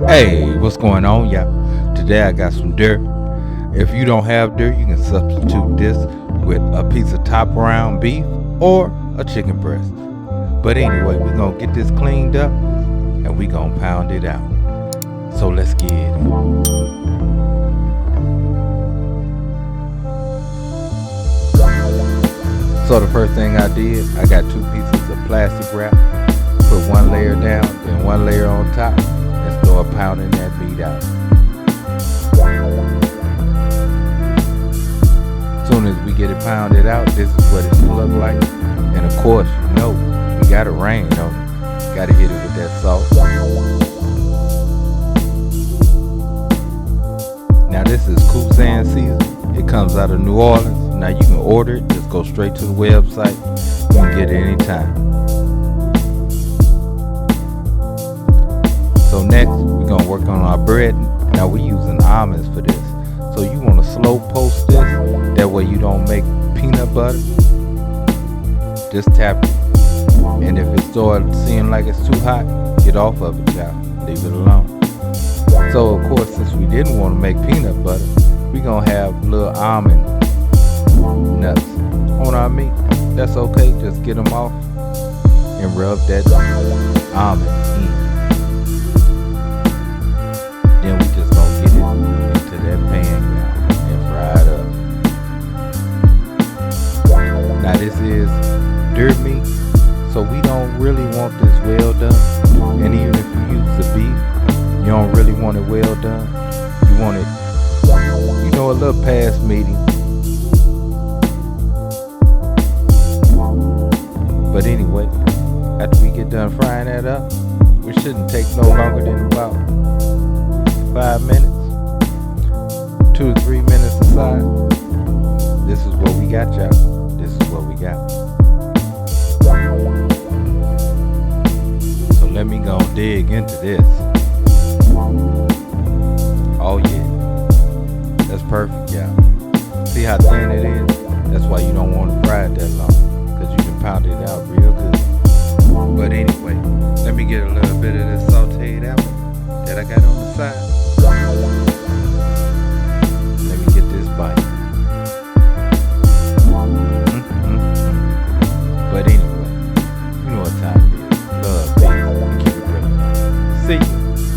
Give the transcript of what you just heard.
Hey, what's going on, y'all? Today I got some dirt. If you don't have dirt, you can substitute this with a piece of top round beef or a chicken breast. But anyway, we're gonna get this cleaned up and we gonna pound it out. So let's get it. So the first thing I did, I got 2 pieces of plastic wrap, put one layer down, then one layer on top, and start pounding that meat out. As soon as we get it pounded out, this is what it should look like. And of course, you know, we gotta rain, don't we? Gotta hit it with that salt. Now this is Crusted season. It comes out of New Orleans. Now you can order it. Just go straight to the website. You can get it anytime. So next, we're gonna work on our bread. Now we're using almonds for this. So you want to slow post this. That way you don't make peanut butter. Just tap it. And if it starts seeming like it's too hot, get off of it, y'all. Leave it alone. So of course, since we didn't want to make peanut butter, we're gonna have little almond nuts on our meat. That's okay, just get them off and rub that almond in. Then we just gonna get it into that pan and fry it up. Now this is deer meat, so we don't really want this well done. And even if you use the beef, you don't really want it well done. You want it, you know, a little past medium. But anyway, after we get done frying that up, we shouldn't take no longer than about 5 minutes, 2 to 3 minutes aside. This is what we got, y'all. This is what we got. So let me go dig into this. Oh yeah, that's perfect, y'all. See how thin it is? That's why you don't want to fry it that long, because you can pound it out real good. But anyway, let me get a little bit of this sauteed apple that I got on the side.